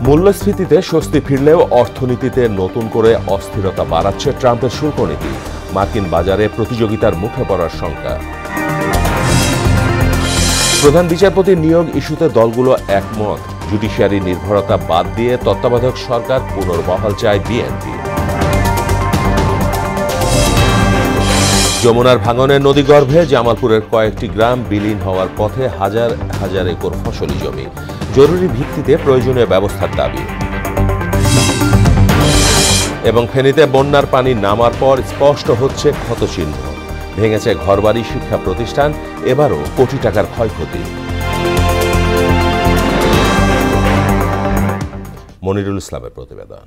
মূল্যস্ফীতিতে স্বস্তি ফিরলেও অর্থনীতিতে নতুন করে অস্থিরতা বাড়াচ্ছে ট্রাম্পের শুল্ক নীতি। মার্কিন বাজারে প্রতিযোগিতার মুখে পড়ার শঙ্কা। প্রধান বিচারপতি নিয়োগ ইস্যুতে দলগুলো একমত। জুডিশিয়ারি নির্ভরতা বাদ দিয়ে তত্ত্বাবধায়ক সরকার পুনর্বহাল চায় বিএনপি। যমুনার ভাঙনে নদীগর্ভে জামালপুরের কয়েকটি গ্রাম বিলীন হওয়ার পথে হাজার হাজার একর ফসলি জমি। জরুরি ভিত্তিতে প্রয়োজনীয় ব্যবস্থার দাবি। এবং ফেনীতে বন্যার পানি নামার পর স্পষ্ট হচ্ছে ক্ষতচিহ্ন। ভেঙেছে ঘরবাড়ি, শিক্ষা প্রতিষ্ঠান, এবারও কোটি টাকার ক্ষয়ক্ষতি। মনিরুল ইসলামের প্রতিবেদন।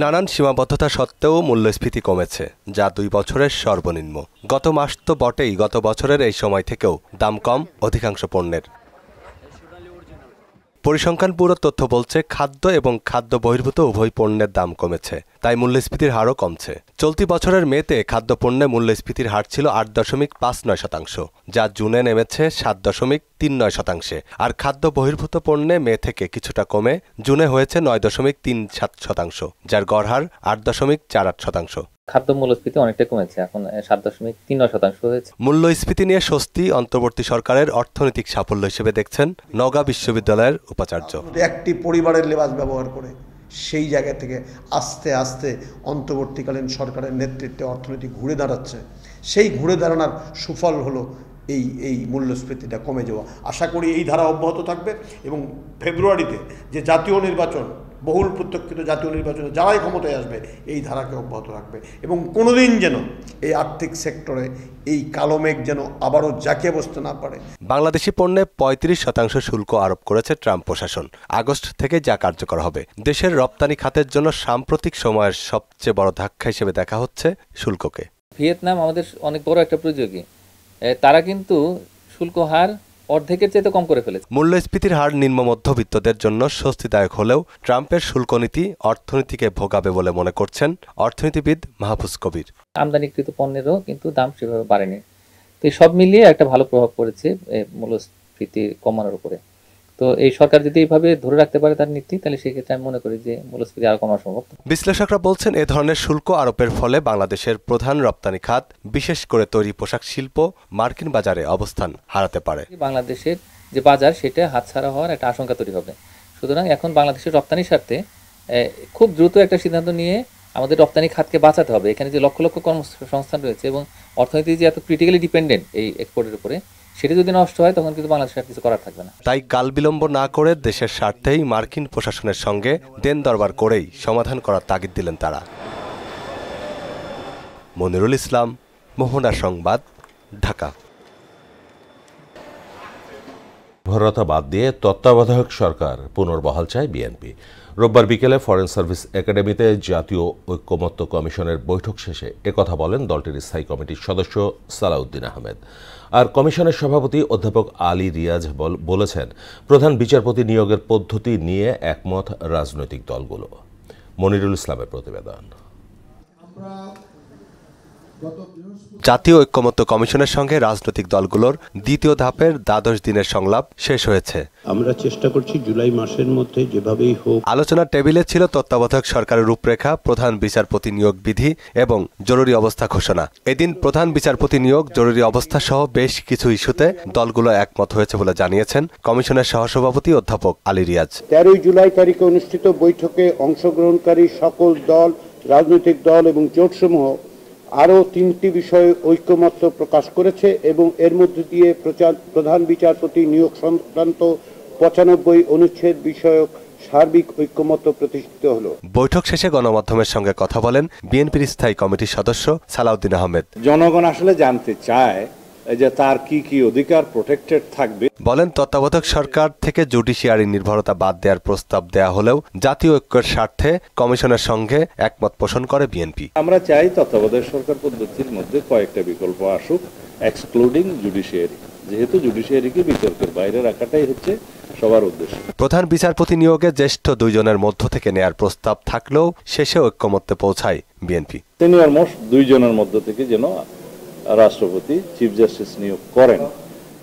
নানান সীমাবদ্ধতা সত্ত্বেও মূল্যস্ফীতি কমেছে, যা 2 বছরের সর্বনিম্ন। গত মাস তো বটেই, গত বছরের এই সময় থেকেও দাম কম অধিকাংশ পণ্যের। পরিসংখ্যান ব্যুরো তথ্য বলছে, খাদ্য এবং খাদ্য বহির্ভূত উভয় পণ্যের দাম কমেছে, তাই মূল্যস্ফীতির হারও কমছে। চলতি বছরের মেতে খাদ্যপণ্যে মূল্যস্ফীতির হার ছিল 8.59%, যা জুনে নেমেছে 7.39%। আর খাদ্য বহির্ভূত পণ্যে মে থেকে কিছুটা কমে জুনে হয়েছে 9.37%, যার গড় হার 8.48%। খাদ্য মূল্যস্ফীতি অনেকটা কমেছে, এখন 7.39% হয়েছে। মূল্যস্ফীতি নিয়ে স্বস্তি অন্তর্বর্তী সরকারের অর্থনৈতিক সাফল্য হিসেবে দেখছেন নওগাঁ বিশ্ববিদ্যালয়ের উপাচার্য। একটি পরিবারের লেবাস ব্যবহার করে সেই জায়গা থেকে আস্তে আস্তে অন্তর্বর্তীকালীন সরকারের নেতৃত্বে অর্থনীতি ঘুরে দাঁড়াচ্ছে। সেই ঘুরে দাঁড়ানোর সুফল হলো এই মূল্যস্ফীতিটা কমে যাওয়া। আশা করি এই ধারা অব্যাহত থাকবে এবং ফেব্রুয়ারিতে যে জাতীয় নির্বাচন, বহুল প্রত্যক্ষিত জাতীয় নির্বাচনে যারাই ক্ষমতায় আসবে এই ধারাকে অব্যাহত রাখবে এবং কোনোদিন যেন এই আর্থিক সেক্টরে এই কালো মেঘ যেন আবারও জাঁকিয়ে বসতে না পারে। বাংলাদেশি পণ্যে 35% শুল্ক আরোপ করেছে ট্রাম্প প্রশাসন। আগস্ট থেকে যা কার্যকর হবে। দেশের রপ্তানি খাতের জন্য সাম্প্রতিক সময়ের সবচেয়ে বড় ধাক্কা হিসেবে দেখা হচ্ছে শুল্ককে। ভিয়েতনাম আমাদের অনেক বড় একটা প্রতিযোগী, তারা কিন্তু শুল্ক হার অর্ধেকের চেয়ে কম করে ফেলেছে। মূল্যস্ফীতির হার নিম্ন মধ্যবিত্তদের জন্য স্বস্তিদায়ক হলেও ট্রাম্পের শুল্ক নীতি অর্থনীতিকে ভোগাবে বলে মনে করছেন অর্থনীতিবিদ মাহফুজ কবির। আমদানিকৃত পণ্যেরও কিন্তু দাম সেভাবে বাড়েনি, তো এই সব মিলিয়ে একটা ভালো প্রভাব পড়েছে মূল্যস্ফীতি কমানোর উপরে। তো এই সরকার যদি এইভাবে ধরে রাখতে পারে তার নীতি, তাহলে সেক্ষেত্রে আমি মনে করি যে মূল্যস্ফীতি আরো কমানো সম্ভব। বিশ্লেষকরা বলছেন, এ ধরনের শুল্ক আরোপের ফলে বাংলাদেশের প্রধান রপ্তানি খাত, বিশেষ করে তৈরি পোশাক শিল্প, মার্কিন বাজারে অবস্থান হারাতে পারে। বাংলাদেশের যে বাজার সেটা হাতছাড়া হওয়ার একটা আশঙ্কা তৈরি হবে। সুতরাং এখন বাংলাদেশের রপ্তানির স্বার্থে খুব দ্রুত একটা সিদ্ধান্ত নিয়ে আমাদের রপ্তানি খাতকে বাঁচাতে হবে। এখানে যে লক্ষ লক্ষ কর্মসংস্থান রয়েছে এবং অর্থনীতি যে এত ক্রিটিক্যালি ডিপেন্ডেন্ট এই এক্সপোর্টের উপরে, সেটা যদি নষ্ট হয় তখন কিন্তু বাংলাদেশের কিছু করার থাকবে না। তাই কাল বিলম্ব না করে দেশের স্বার্থেই মার্কিন প্রশাসনের সঙ্গে দেন দরবার করেই সমাধান করার তাগিদ দিলেন তারা। মনিরুল ইসলাম, মোহনা সংবাদ, ঢাকা। নির্ভরতা বাদ দিয়ে তত্ত্বাবধায়ক সরকার পুনর্বহাল চায় বিএনপি। রোববার বিকেলে ফরেন সার্ভিস একাডেমিতে জাতীয় ঐক্যমত্য কমিশনের বৈঠক শেষে একথা বলেন দলটির স্থায়ী কমিটির সদস্য সালাউদ্দিন আহমেদ। আর কমিশনের সভাপতি অধ্যাপক আলী রিয়াজ বলেছেন, প্রধান বিচারপতি নিয়োগের পদ্ধতি নিয়ে একমত রাজনৈতিক দলগুলো। মনিরুল ইসলামের প্রতিবেদন। জাতীয় ঐক্যমত্য কমিশনের সঙ্গে রাজনৈতিক দলগুলোর দ্বিতীয় ধাপের 12 দিনের সংলাপ শেষ হয়েছে। আমরা চেষ্টা করছি জুলাই মাসের মধ্যে যেভাবেই হোক। আলোচনার টেবিলে ছিল তত্ত্বাবধায়ক সরকারের রূপরেখা, প্রধান বিচারপতি নিয়োগ বিধি এবং জরুরি অবস্থা ঘোষণা। এদিন প্রধান বিচারপতি নিয়োগ, জরুরি অবস্থা সহ বেশ কিছু ইস্যুতে দলগুলো একমত হয়েছে বলে জানিয়েছেন কমিশনের সহসভাপতি অধ্যাপক আলী রিয়াজ। 13 জুলাই তারিখে অনুষ্ঠিত বৈঠকে অংশগ্রহণকারী সকল দল, রাজনৈতিক দল এবং জোটসমূহ আরও 3টি বিষয়ে ঐক্যমত্য প্রকাশ করেছে এবং এর মধ্য দিয়ে প্রধান বিচারপতি নিয়োগ সংক্রান্ত 95 অনুচ্ছেদ বিষয়ক সার্বিক ঐক্যমত্য প্রতিষ্ঠিত হলো। বৈঠক শেষে গণমাধ্যমের সঙ্গে কথা বলেন বিএনপির স্থায়ী কমিটির সদস্য সালাউদ্দিন আহমেদ। জনগণ আসলে জানতে চায় যে তার কি কি অধিকার প্রোটেক্টেড থাকবে। বলেন, তত্ত্বাবধায়ক সরকার থেকে জুডিশিয়ারি নির্ভরতা বাদ দেওয়ার প্রস্তাব দেয়া হলেও জাতীয় ঐক্যের স্বার্থে কমিশনের সঙ্গে একমত পোষণ করে বিএনপি। আমরা চাই তত্ত্বাবধায়ক সরকার পদ্ধতির মধ্যে কয়েকটা বিকল্প আসুক, এক্সক্লুডিং জুডিশিয়ারি, যেহেতু জুডিশিয়ারিকে বিতর্কের বাইরে রাখাটাই হচ্ছে সবার উদ্দেশ্য। প্রধান বিচারপতি নিয়োগে জ্যেষ্ঠ 2 জনের মধ্য থেকে নেয়ার প্রস্তাব থাকলেও শেষে ঐক্যমত্যে পৌঁছায় বিএনপি। সিনিয়র মোস্ট 2 জনের মধ্য থেকে যেন রাষ্ট্রপতি চিফ জাস্টিস নিয়োগ করেন,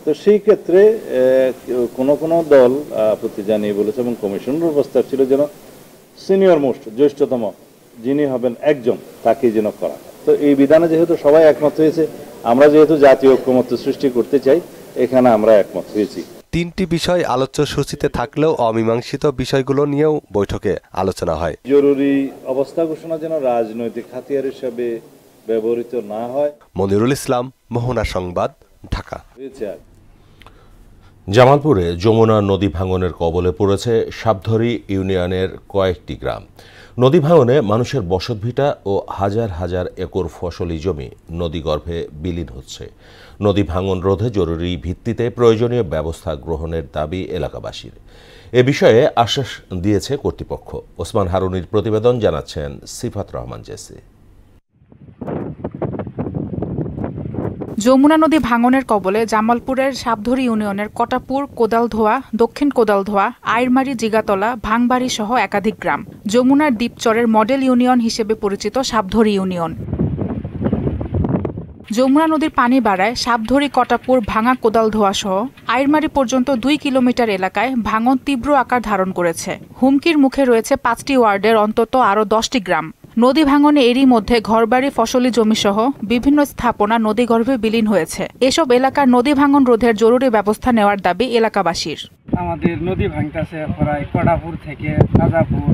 তো সেই ক্ষেত্রে কোন কোন দল আপত্তি জানিয়ে বলেছে এবং কমিশনের প্রস্তাব ছিল যেন সিনিয়র মোস্ট জ্যেষ্ঠতম যিনি হবেন একজন তাকে যেন করা। তো এই বিধানে যেহেতু সবাই একমত হয়েছে, আমরা যেহেতু জাতীয় ঐক্যমত্য সৃষ্টি করতে চাই, এখানে আমরা একমত হয়েছি। তিনটি বিষয় আলোচ্য সূচিতে থাকলেও অমীমাংসিত বিষয়গুলো নিয়েও বৈঠকে আলোচনা হয়। জরুরি অবস্থা ঘোষণা যেন রাজনৈতিক হাতিয়ার হিসাবে ব্যবহৃত না হয়। মনিরুল ইসলাম, মোহনা সংবাদ, ঢাকা। জামালপুরে যমুনা নদী ভাঙনের কবলে পড়েছে সাবধরি ইউনিয়নের কয়েকটি গ্রাম। নদী ভাঙনে মানুষের বসতভিটা ও হাজার হাজার একর ফসলি জমি নদীগর্ভে বিলীন হচ্ছে। নদী ভাঙন রোধে জরুরি ভিত্তিতে প্রয়োজনীয় ব্যবস্থা গ্রহণের দাবি এলাকাবাসীর। এ বিষয়ে আশ্বাস দিয়েছে কর্তৃপক্ষ। ওসমান হারুনির প্রতিবেদন, জানাচ্ছেন সিফাত রহমান জেসি। যমুনা নদী ভাঙনের কবলে জামালপুরের সাবধরি ইউনিয়নের কটাপুর, কোদালধোয়া, দক্ষিণ কোদালধোয়া, আইরমারি, জিগাতলা, ভাঙবাড়ি সহ একাধিক গ্রাম। যমুনার দ্বীপচরের মডেল ইউনিয়ন হিসেবে পরিচিত সাবধরি ইউনিয়ন। যমুনা নদীর পানি বাড়ায় সাবধরি, কটাপুর, ভাঙা কোদালধোয়া সহ আইরমারি পর্যন্ত 2 কিলোমিটার এলাকায় ভাঙন তীব্র আকার ধারণ করেছে। হুমকির মুখে রয়েছে 5টি ওয়ার্ডের অন্তত আরও 10টি গ্রাম। নদী ভাঙনে এরই মধ্যে ঘরবাড়ি, ফসলি জমিসহ বিভিন্ন স্থাপনা নদীগর্ভে বিলীন হয়েছে। এসব এলাকার নদী ভাঙন রোধের জরুরি ব্যবস্থা নেওয়ার দাবি এলাকাবাসীর। আমাদের নদী ভাঙতেছে প্রায় কটাপুর থেকে রাজাপুর,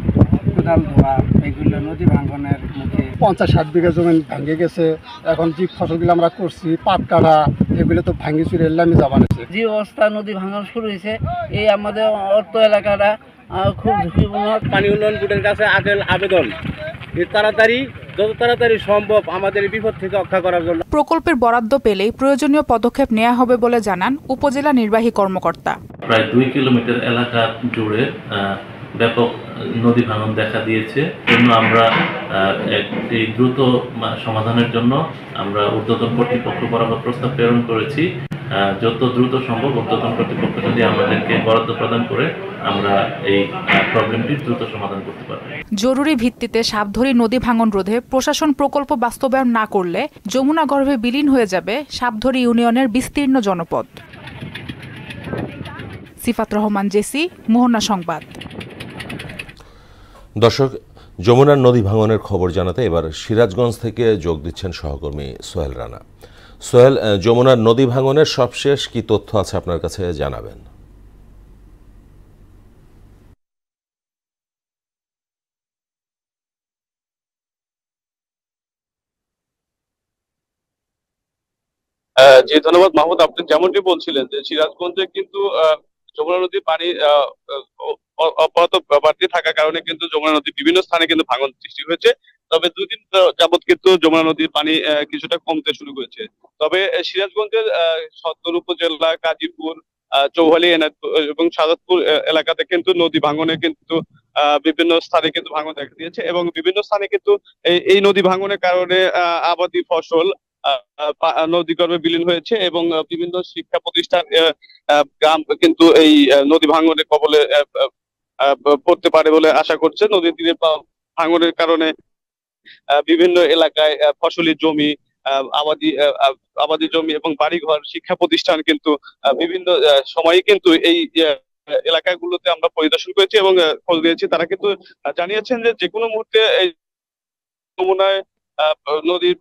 কোদালধোয়া, এগুলো নদী ভাঙনের মুখে 50-60 বিঘা জমি ভেঙে গেছে। এখন যে ফসলগুলো আমরা করছি, পাট কাটা, এগুলো তো ভাঙি চুরে এলামি যাবানেছে। যে অবস্থা নদী ভাঙন শুরু হয়েছে, এই আমাদের অর্থ এলাকাটা খুব ঝুঁকিপূর্ণ। পানি উন্নয়ন বোর্ডের কাছে আবেদন, যত তাড়াতাড়ি সম্ভব আমাদের বিপদ থেকে রক্ষা করার জন্য প্রকল্পের বরাদ্দ পেলেই প্রয়োজনীয় পদক্ষেপ নেওয়া হবে বলে জানান উপজেলা নির্বাহী কর্মকর্তা। প্রায় 2 কিলোমিটার এলাকা জুড়ে ব্যাপক নদী ভাঙন দেখা দিয়েছে। জন্য আমরা একটি দ্রুত সমাধানের জন্য আমরা ঊর্ধ্বতন কর্তৃপক্ষ বরাবর প্রস্তাব প্রেরণ করেছি। যত দ্রুত সম্ভব ঊর্ধ্বতন কর্তৃপক্ষ যদি আমাদেরকে বরাদ্দ প্রদান করে আমরা এই প্রবলেমটি দ্রুত সমাধান করতে পারব। জরুরি ভিত্তিতে সাবধরি নদী ভাঙন রোধে প্রশাসন প্রকল্প বাস্তবায়ন না করলে যমুনা গর্ভে বিলীন হয়ে যাবে সাবধরি ইউনিয়নের বিস্তীর্ণ জনপদ। সিফাত রহমান জেসি, মোহনা সংবাদ। দর্শক, যমুনার নদী ভাঙনের খবর জানাতে এবার সিরাজগঞ্জ থেকে যোগ দিচ্ছেন সহকর্মী সোহেল রানা। সোহেল, যমুনার নদী ভাঙনের সবশেষ কি তথ্য আছে আপনার কাছে জানাবেন? জি ধন্যবাদ মাহমুদ। আপনি যেমনটি বলছিলেন যে সিরাজগঞ্জে কিন্তু যমুনা নদীর পানি অপরত বাড়তে থাকার কারণে কিন্তু যমুনা নদীর বিভিন্ন স্থানে কিন্তু ভাঙন সৃষ্টি হয়েছে। তবে 2 দিন যাবত কিন্তু যমুনা নদীর পানি কিছুটা কমতে শুরু করেছে। তবে সিরাজগঞ্জের সদর উপজেলা, গাজীপুর, চৌহালি এবং সাজাদপুর এলাকাতে কিন্তু নদী ভাঙনে কিন্তু বিভিন্ন স্থানে কিন্তু ভাঙন দেখা দিয়েছে এবং বিভিন্ন স্থানে কিন্তু এই নদী ভাঙনের কারণে আবাদি ফসল নদীগর্ভে বিলীন হয়েছে এবং বিভিন্ন শিক্ষা প্রতিষ্ঠান, গ্রাম কিন্তু এই নদী ভাঙনের কবলে পড়তে পারে বলে আশা করছে। নদীর তীরে ভাঙনের কারণে বিভিন্ন এলাকায় ফসলি জমি, আবাদি জমি এবং বাড়িঘর, শিক্ষা প্রতিষ্ঠান কিন্তু বিভিন্ন সময়ে কিন্তু এই এলাকাগুলোতে আমরা পরিদর্শন করেছি এবং খোঁজ নিয়েছি। তারা কিন্তু জানিয়েছেন যে কোনো মুহূর্তে এই যমুনায় নদীর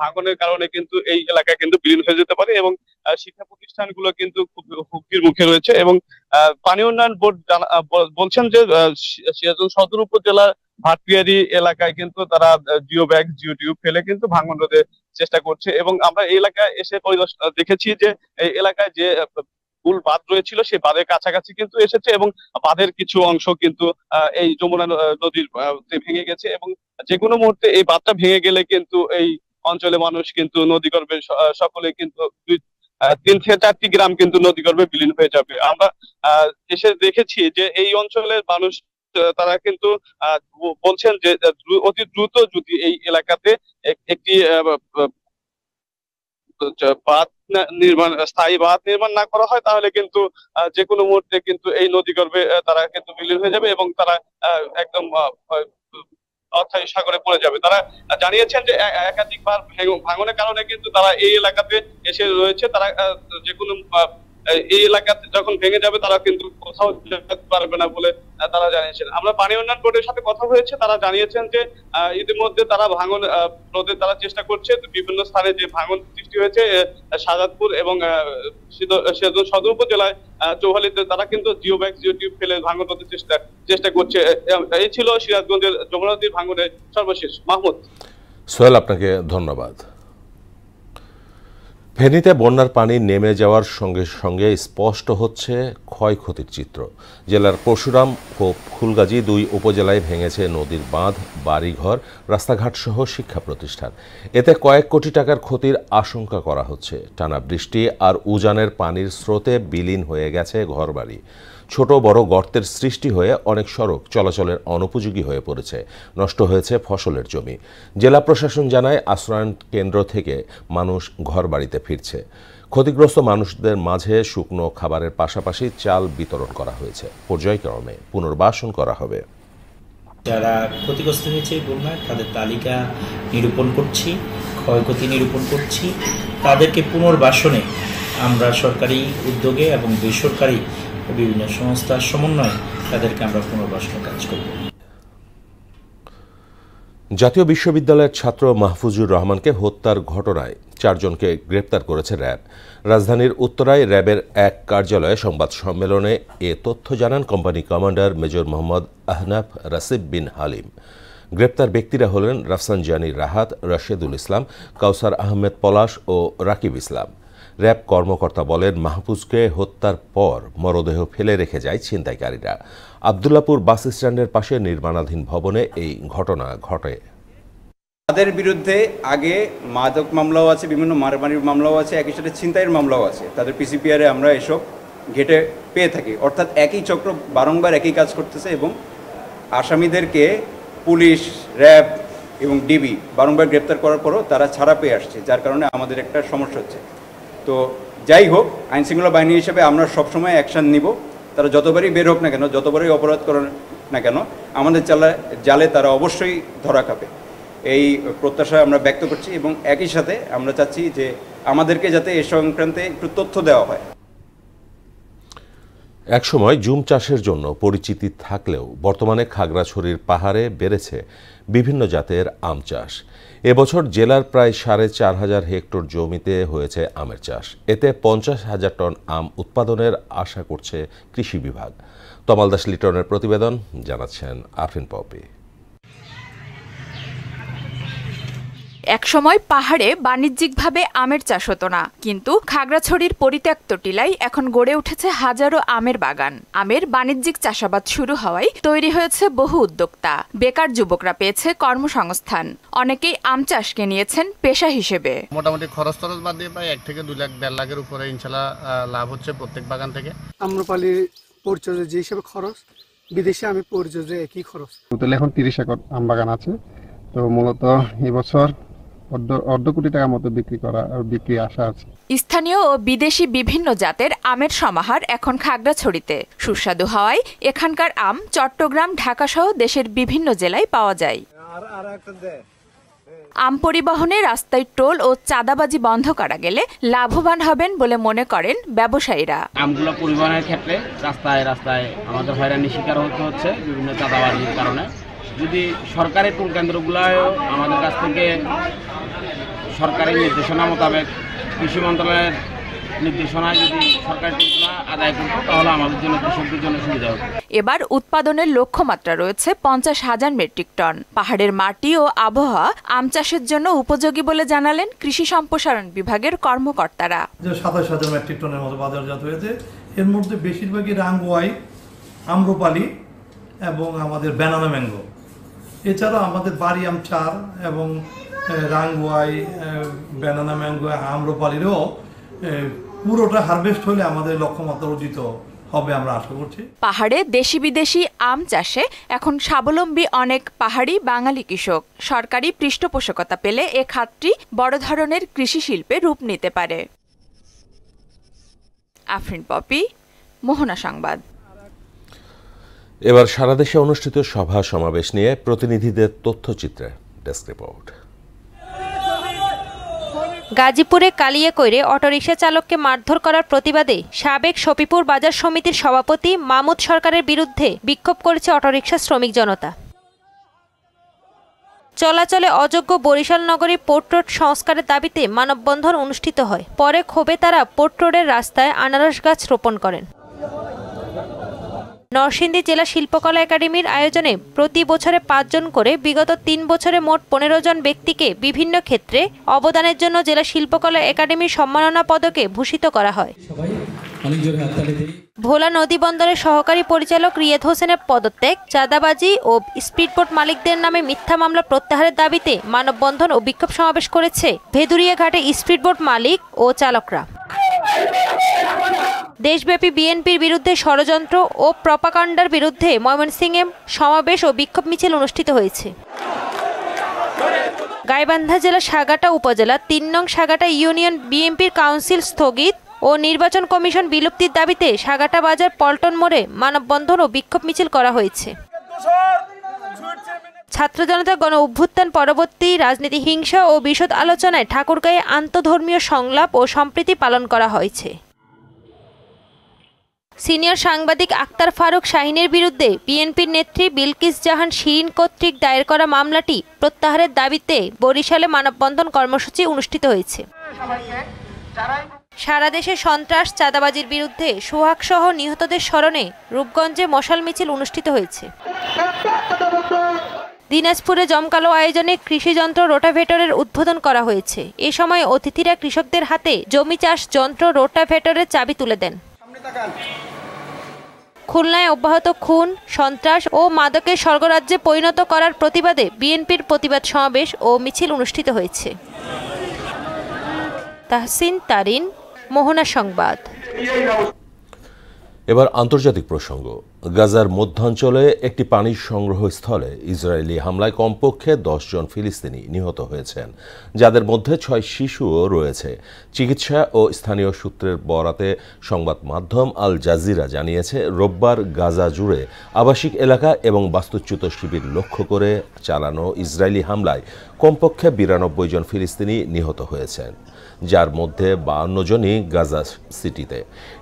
ভাঙনের কারণে কিন্তু এই এলাকায় কিন্তু বিলীন হয়ে যেতে পারে এবং শিক্ষা প্রতিষ্ঠানগুলো কিন্তু খুব হুমকির মুখে রয়েছে এবং পানি উন্নয়ন বোর্ড বলছেন যে সিরাজগঞ্জ সদর উপজেলার ভাটপিয়ারি এলাকায় কিন্তু তারা জিও ব্যাগ, জিও টিউব ফেলে কিন্তু ভাঙন রোধের চেষ্টা করছে এবং আমরা এই এলাকায় এসে দেখেছি যে এই এলাকায় যে মূল বাঁধ রয়েছিল সেই বাঁধের কাছাকাছি কিন্তু এসেছে এবং বাঁধের কিছু অংশ কিন্তু এই যমুনা নদীর ভেঙে গেছে এবং যে কোনো মুহূর্তে এই বাঁধটা ভেঙে গেলে কিন্তু এই অঞ্চলে মানুষ কিন্তু নদীগর্ভে সকলে কিন্তু 3 থেকে 4টি গ্রাম কিন্তু নদীগর্ভে বিলীন হয়ে যাবে। আমরা এসে দেখেছি যে এই অঞ্চলের মানুষ তারা কিন্তু বলছেন যে অতি দ্রুত যদি এই এলাকাতে একটি স্থায়ী বাঁধ নির্মাণ না করা হয় তাহলে কিন্তু যে কোনো মুহূর্তে কিন্তু এই নদীগর্ভে তারা কিন্তু বিলীন হয়ে যাবে এবং তারা একদম অর্থাৎ সাগরে পড়ে যাবে। তারা জানিয়েছেন যে একাধিকবার ভাঙনের কারণে কিন্তু তারা এই এলাকাতে এসে রয়েছে। তারা যে কোনো এই এলাকাতে যখন ভেঙে যাবে তারা কিন্তু কোথাও যেতে পারবে না বলে তারা জানিয়েছেন। আমরা পানি উন্নয়ন বোর্ডের সাথে কথা হয়েছে, তারা জানিয়েছেন যে ইতিমধ্যে তারা ভাঙন রোধের তারা চেষ্টা করছে। বিভিন্ন স্থানে যে ভাঙন সৃষ্টি হয়েছে শাহজাদপুর এবং সদর উপজেলায় চৌহালিতে তারা কিন্তু জিও ব্যাগ জিও টিউব ফেলে ভাঙন রোধের চেষ্টা করছে। এই ছিল সিরাজগঞ্জের যমুনা নদীর ভাঙনের সর্বশেষ। মাহমুদ। সোহেল, আপনাকে ধন্যবাদ। ফেনীতে বন্যার পানি নেমে যাওয়ার সঙ্গে সঙ্গে স্পষ্ট হচ্ছে ক্ষয়ক্ষতির চিত্র। জেলার পরশুরাম ও ফুলগাজী দুই উপজেলায় ভেঙেছে নদীর বাঁধ, বাড়িঘর, রাস্তাঘাট সহ শিক্ষা প্রতিষ্ঠান। এতে কয়েক কোটি টাকার ক্ষতির আশঙ্কা করা হচ্ছে। টানা বৃষ্টি আর উজানের পানির স্রোতে বিলীন হয়ে গেছে ঘরবাড়ি। ছোট বড় গর্তের সৃষ্টি হয়ে অনেক সড়ক চলাচলের অনুপযোগী হয়ে পড়েছে। নষ্ট হয়েছে ফসলের জমি। জেলা প্রশাসন জানায় আশ্রয়ণ কেন্দ্র থেকে মানুষ ঘরবাড়িতে ফিরছে। ক্ষতিগ্রস্ত মানুষদের মাঝে শুকনো খাবারের পাশাপাশি চাল বিতরণ করা হয়েছে। পর্যায়ক্রমে পুনর্বাসন করা হবে। যারা ক্ষতিগ্রস্ত হয়েছে বন্যায় তাদের তালিকা নিরূপণ করছি, ক্ষয়ক্ষতি নিরূপণ করছি। তাদেরকে পুনর্বাসনে আমরা সরকারি উদ্যোগে এবং বেসরকারি বিভিন্ন সংস্থার সমন্বয়ে তাদেরকে আমরা পুনর্বাসনের কাজ করব। জাতীয় বিশ্ববিদ্যালয়ের ছাত্র মাহফুজুর রহমানকে হত্যার ঘটনায় 4 জনকে গ্রেপ্তার করেছে র্যাব। রাজধানীর উত্তরায় র্যাবের এক কার্যালয়ে সংবাদ সম্মেলনে এ তথ্য জানান company commander major Mohammad Ahnaf Rasib bin Halim. গ্রেপ্তার ব্যক্তিরা হলেন রাফসানজানি রাহাত, রাশেদুল ইসলাম, কাউসার আহমেদ পলাশ ও রাকিব ইসলাম। র্যাব কর্মকর্তা বলেন, মাহফুজকে হত্যার পর মরদেহ ফেলে রেখে যায় ছিনতাইকারীরা। আবদুল্লাপুর বাস স্ট্যান্ডের পাশে নির্মাণাধীন ভবনে এই ঘটনা ঘটে। তাদের বিরুদ্ধে আগে মাদক মামলাও আছে, বিভিন্ন মারামারির মামলাও আছে, একই সাথে ছিনতাইয়ের মামলাও আছে। তাদের পিসিপিআরে আমরা এসব ঘেটে পেয়ে থাকি। অর্থাৎ একই চক্র বারংবার একই কাজ করতেছে এবং আসামিদেরকে পুলিশ, র্যাব এবং ডিবি বারংবার গ্রেপ্তার করার পরও তারা ছাড়া পেয়ে আসছে, যার কারণে আমাদের একটা সমস্যা হচ্ছে। তো যাই হোক, আইনশৃঙ্খলা বাহিনী হিসেবে আমরা সবসময় অ্যাকশান নিব। তারা যতবারই বের হোক না কেন, যতবারই অপরাধ করে না কেন, আমাদের জালে তারা অবশ্যই ধরা খাবে, এই প্রত্যাশা আমরা ব্যক্ত করছি। এবং একই সাথে আমরা চাচ্ছি যে আমাদেরকে যাতে এ সংক্রান্তে একটু তথ্য দেওয়া হয়। একসময় জুম চাষের জন্য পরিচিতি থাকলেও বর্তমানে খাগড়াছড়ির পাহাড়ে বেড়েছে বিভিন্ন জাতের আম চাষ। এবছর জেলার প্রায় 4,500 হেক্টর জমিতে হয়েছে আমের চাষ। এতে 50,000 টন আম উৎপাদনের আশা করছে কৃষি বিভাগ। তমাল দাস লিটনের প্রতিবেদন, জানাচ্ছেন আফরিন পপি। একসময় পাহাড়ে বাণিজ্যিকভাবে আমের চাষ হতো না, কিন্তু খাগড়াছড়ির পরিত্যক্ত টিলায় এখন গড়ে উঠেছে হাজারো আমের বাগান। আমের বাণিজ্যিক চাষাবাদ শুরু হওয়ায় তৈরি হয়েছে বহু উদ্যোক্তা। বেকার যুবকরা পেয়েছে কর্মসংস্থান। অনেকেই আম চাষকে নিয়েছেন পেশা হিসেবে। মোটামুটি খরচ বাদ দিয়ে প্রায় 1 থেকে 2 লাখ 1.5 লাখের উপরে ইনশাল্লাহ লাভ হচ্ছে প্রত্যেক বাগান থেকে। আম্রপালি পরিচর্যা যে হিসেবে খরচ, বিদেশে আমি পরিচর্যা একই খরচ। টোটাল এখন 30 একর আম বাগান আছে। তো মূলত এবছর অর্ধ কোটি টাকা মতো বিক্রি আশা আছে। স্থানীয় ও বিদেশি বিভিন্ন জাতের আমের সমাহার এখন খাগড়াছড়িতে। সুস্বাদু হওয়ায় এখানকার আম চট্টগ্রাম, ঢাকা সহ দেশের বিভিন্ন জেলায় পাওয়া যায়। আম পরিবহনে রাস্তায় টোল ও চাঁদাবাজি বন্ধ করা গেলে লাভবান হবেন বলে মনে করেন ব্যবসায়ীরা। আমগুলো পরিবহনের ক্ষেত্রে রাস্তায় আমাদের হয়রানির শিকার হতে হচ্ছে বিভিন্ন চাঁদাবাজির কারণে। যদি সরকারি টোল কেন্দ্রগুলো আমাদের কাছ থেকে সরকারি নির্দেশনা মোতাবেক, কৃষি মন্ত্রণালয়ের নির্দেশনায় যদি সরকারি টোলগুলো আদায় করতো তাহলে আমাদের জন্য, কৃষকদের জন্য সুবিধা হতো। এবার উৎপাদনের লক্ষ্যমাত্রা রয়েছে 50,000 মেট্রিক টন। পাহাড়ের মাটি ও আবহাওয়া আম চাষের জন্য উপযোগী বলে জানালেন কৃষি সম্প্রসারণ বিভাগের কর্মকর্তারা। 27,000 মেট্রিক টনের মতো বাজারজাত হয়েছে। এর মধ্যে বেশিরভাগই রাঙ্গুয়াই, আম্রপালি এবং আমাদের ব্যানানা ম্যাঙ্গো। এছাড়াও আমাদের বাড়ি আম 4 এবং রাঙ্গুয়াই, ব্যানানা ম্যাঙ্গো, আম্রপালিরও পুরোটা হারভেস্ট হলে আমাদের লক্ষ্যমাত্রা অর্জিত হবে আমরা আশা করছি। পাহাড়ে দেশি বিদেশি আম চাষে এখন স্বাবলম্বী অনেক পাহাড়ি বাঙালি কৃষক। সরকারি পৃষ্ঠপোষকতা পেলে এ খাতটি বড় ধরনের কৃষি শিল্পে রূপ নিতে পারে। আফরিন পপি, মোহনা সংবাদ। এবার সারা দেশে অনুষ্ঠিত সভা সমাবেশ নিয়ে প্রতিনিধিদের তথ্যচিত্রে ডেস্ক রিপোর্ট। গাজীপুরে কালিয়াকৈরে অটোরিকশা চালককে মারধর করার প্রতিবাদে সাবেক সপিপুর বাজার সমিতির সভাপতি মাহমুদ সরকারের বিরুদ্ধে বিক্ষোভ করেছে অটোরিকশা শ্রমিক জনতা। চলাচলে অযোগ্য বরিশাল নগরী পোর্ট রোড সংস্কারের দাবিতে মানববন্ধন অনুষ্ঠিত হয়। পরে ক্ষোভে তারা পোর্ট রোডের রাস্তায় আনারস গাছ রোপণ করেন। নরসিংদী জেলা শিল্পকলা একাডেমির আয়োজনে প্রতি বছরে 5 জন করে বিগত 3 বছরে মোট 15 জন ব্যক্তিকে বিভিন্ন ক্ষেত্রে অবদানের জন্য জেলা শিল্পকলা একাডেমির সম্মাননা পদকে ভূষিত করা হয়। ভোলা নদী বন্দরের সহকারী পরিচালক রিয়াদ হোসেনের পদত্যাগ, চাঁদাবাজি ও স্পিডবোট মালিকদের নামে মিথ্যা মামলা প্রত্যাহারের দাবিতে মানববন্ধন ও বিক্ষোভ সমাবেশ করেছে ভেদুরিয়া ঘাটে স্পিডবোট মালিক ও চালকরা। দেশব্যাপী বিএনপির বিরুদ্ধে ষড়যন্ত্র ও প্রপাগান্ডার বিরুদ্ধে ময়মনসিংহে সমাবেশ ও বিক্ষোভ মিছিল অনুষ্ঠিত হয়েছে। গাইবান্ধা জেলা সাগাটা উপজেলা 3 নং সাগাটা ইউনিয়ন বিএনপির কাউন্সিল স্থগিত ও নির্বাচন কমিশন বিলুপ্তির দাবিতে সাগাটা বাজার পল্টন মোড়ে মানববন্ধন ও বিক্ষোভ মিছিল করা হয়েছে। ছাত্র জনতা গণ অভ্যুত্থান পরবর্তী রাজনীতি, হিংসা ও বিশদ আলোচনায় ঠাকুরগাঁয়ে আন্তঃধর্মীয় সংলাপ ও সম্প্রীতি পালন করা হয়েছে। সিনিয়র সাংবাদিক আক্তার ফারুক শাহিনের বিরুদ্ধে বিএনপির নেত্রী বিলকিস জাহান শিরিন কর্তৃক দায়ের করা মামলাটি প্রত্যাহারের দাবিতে বরিশালে মানববন্ধন কর্মসূচি অনুষ্ঠিত হয়েছে। সারা দেশে সন্ত্রাস, চাঁদাবাজির বিরুদ্ধে সোহাগ সহ নিহতদের স্মরণে রূপগঞ্জে মশাল মিছিল অনুষ্ঠিত হয়েছে। দিনাজপুরে জমকালো আয়োজনে কৃষিযন্ত্র রোটাভেটরের উদ্বোধন করা হয়েছে। এ সময় অতিথিরা কৃষকদের হাতে জমি চাষ যন্ত্র রোটাভেটরের চাবি তুলে দেন। খুলনায় অব্যাহত খুন, সন্ত্রাস ও মাদকের স্বর্গরাজ্যে পরিণত করার প্রতিবাদে বিএনপির প্রতিবাদ সমাবেশ ও মিছিল অনুষ্ঠিত হয়েছে। তাহসিন তারিন, মোহনা সংবাদ। এবার আন্তর্জাতিক প্রসঙ্গ। গাজার মধ্যাঞ্চলে একটি পানির সংগ্রহস্থলে ইসরায়েলি হামলায় কমপক্ষে 10 জন ফিলিস্তিনি নিহত হয়েছেন, যাদের মধ্যে 6 শিশুও রয়েছে। চিকিৎসা ও স্থানীয় সূত্রের বরাতে সংবাদ মাধ্যম আল জাজিরা জানিয়েছে, রোববার গাজা জুড়ে আবাসিক এলাকা এবং বাস্তুচ্যুত শিবির লক্ষ্য করে চালানো ইসরায়েলি হামলায় কমপক্ষে 92 জন ফিলিস্তিনি নিহত হয়েছেন, যার মধ্যে 52 জনই গাজা সিটিতে।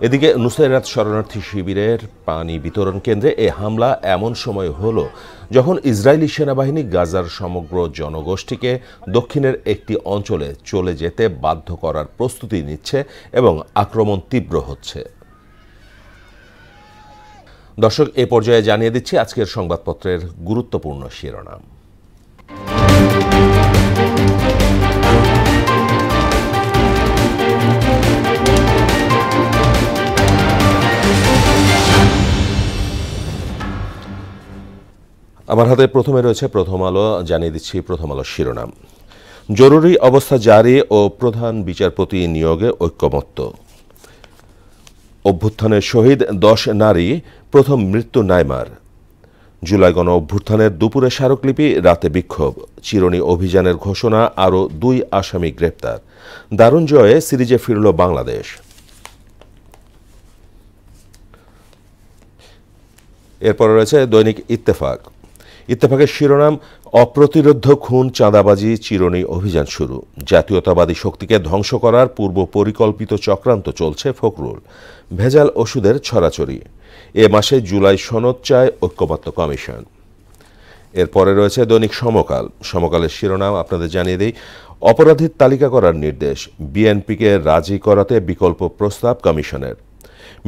এদিকে নুসাইরাত শরণার্থী শিবিরের পানি বিতরণ কেন্দ্রে এ হামলা এমন সময় হলো যখন ইসরায়েলি সেনাবাহিনী গাজার সমগ্র জনগোষ্ঠীকে দক্ষিণের একটি অঞ্চলে চলে যেতে বাধ্য করার প্রস্তুতি নিচ্ছে এবং আক্রমণ তীব্র হচ্ছে। দর্শক, এ পর্যায়ে জানিয়ে দিচ্ছি আজকের সংবাদপত্রের গুরুত্বপূর্ণ শিরোনাম। আমার হাতে প্রথমে রয়েছে প্রথম আলো। জানিয়ে দিচ্ছি প্রথম আলো শিরোনাম। জরুরি অবস্থা জারি ও প্রধান বিচারপতি নিয়োগে ঐক্যমত্য। অভ্যুত্থানের শহীদ 10 নারী, প্রথম মৃত্যু নাইমার। জুলাই গণ অভ্যুত্থানের দুপুরে স্মারকলিপি, রাতে বিক্ষোভ। চিরুনি অভিযানের ঘোষণা, আরও 2 আসামি গ্রেপ্তার। দারুণ জয়ে সিরিজে ফিরল বাংলাদেশ। এরপরে রয়েছে দৈনিক ইত্তেফাক। ইত্তেফাকের শিরোনাম, অপ্রতিরোধ্য খুন, চাঁদাবাজি, চিরুনি অভিযান শুরু। জাতীয়তাবাদী শক্তিকে ধ্বংস করার পূর্ব পরিকল্পিত চক্রান্ত চলছে ফখরুল। ভেজাল ওষুধের ছড়াছড়ি। এ মাসে জুলাই সনদ চায় ঐক্যমত্য কমিশন। এরপরে রয়েছে দৈনিক সমকাল। সমকালের শিরোনাম আপনাদের জানিয়ে দিই, অপরাধীর তালিকা করার নির্দেশ। বিএনপিকে রাজি করাতে বিকল্প প্রস্তাব কমিশনের।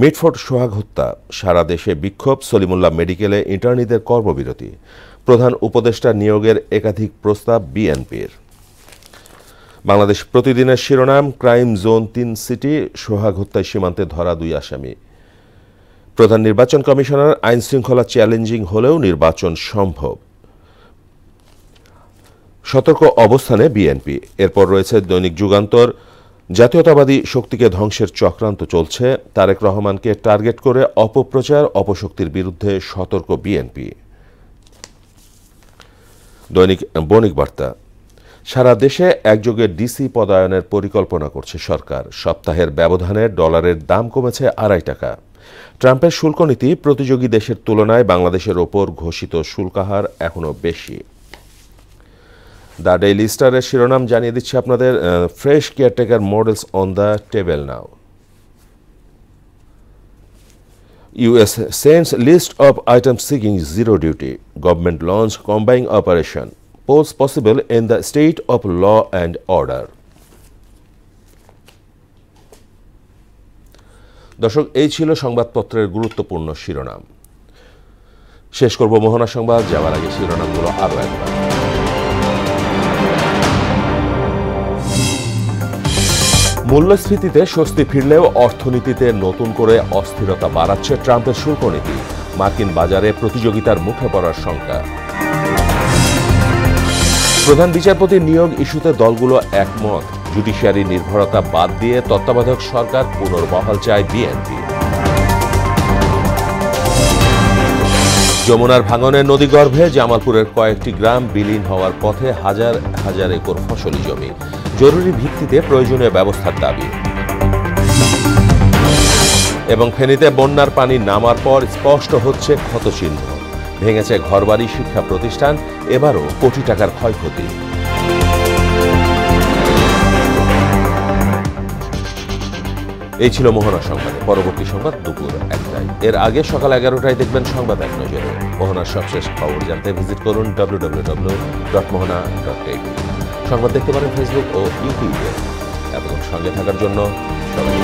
মিটফোর্ড সোহাগ হত্যা, সারা দেশে বিক্ষোভ। সলিমুল্লাহ মেডিকেলে ইন্টার্নিদের কর্মবিরতি। প্রধান উপদেষ্টা নিয়োগের একাধিক প্রস্তাব বিএনপির। বাংলাদেশ প্রতিদিনের শিরোনাম, ক্রাইম জোন 3 সিটি, সোহাগ হত্যায় সীমান্তে ধরা 2 আসামি। প্রধান নির্বাচন কমিশনার, আইন শৃঙ্খলা চ্যালেঞ্জিং হলেও নির্বাচন সম্ভব। সতর্ক অবস্থানে বিএনপি। এরপর রয়েছে দৈনিক যুগান্তর। জাতীয়তাবাদী শক্তিকে ধ্বংসের চক্রান্ত চলছে, তারেক রহমানকে টার্গেট করে অপপ্রচার, অপশক্তির বিরুদ্ধে সতর্ক বিএনপি। দৈনিক বণিক বার্তা। সারা দেশে একযোগে ডিসি পদায়নের পরিকল্পনা করছে সরকার। সপ্তাহের ব্যবধানে ডলারের দাম কমেছে 2.5 টাকা। ট্রাম্পের শুল্ক নীতি প্রতিযোগী দেশের তুলনায় বাংলাদেশের ওপর ঘোষিত শুল্কাহার এখনও বেশি। দ্য ডেইলি স্টারের শিরোনাম জানিয়ে দিচ্ছে আপনাদের, fresh caretaker models on the table now. US sends list of items seeking zero duty. Government launch combine operation. Polls possible in the state of law and order. দর্শক, এই ছিল সংবাদপত্রের গুরুত্বপূর্ণ শিরোনাম। শেষ করব মোহনা সংবাদ, যাওয়ার আগে শিরোনামগুলো আরও একবার। মূল্যস্ফীতিতে স্বস্তি ফিরলেও অর্থনীতিতে নতুন করে অস্থিরতা বাড়াচ্ছে ট্রাম্পের শুল্ক নীতি। মার্কিন বাজারে প্রতিযোগিতার মুখে পড়ার শঙ্কা। প্রধান বিচারপতি নিয়োগ ইস্যুতে দলগুলো একমত। জুডিশিয়ারি নির্ভরতা বাদ দিয়ে তত্ত্বাবধায়ক সরকার পুনর্বহাল চায় বিএনপি। যমুনার ভাঙনে নদীগর্ভে জামালপুরের কয়েকটি গ্রাম বিলীন হওয়ার পথে হাজার হাজার একর ফসলি জমি। জরুরি ভিত্তিতে প্রয়োজনীয় ব্যবস্থার দাবি। এবং ফেনীতে বন্যার পানি নামার পর স্পষ্ট হচ্ছে ক্ষতচিহ্ন। ভেঙেছে ঘরবাড়ি, শিক্ষা প্রতিষ্ঠান, এবারও কোটি টাকার ক্ষয়ক্ষতি। এই ছিল মোহনা সংবাদে। পরবর্তী সংবাদ দুপুর 1টায়। এর আগে সকাল 11টায় দেখবেন সংবাদ এক নজরে। মোহনার সবশেষ খবর জানতে ভিজিট করুন www.mohana.tv। সংবাদ দেখতে পারেন ফেসবুক ও ইউটিউবে। এতক্ষণ সঙ্গে থাকার জন্য সবাই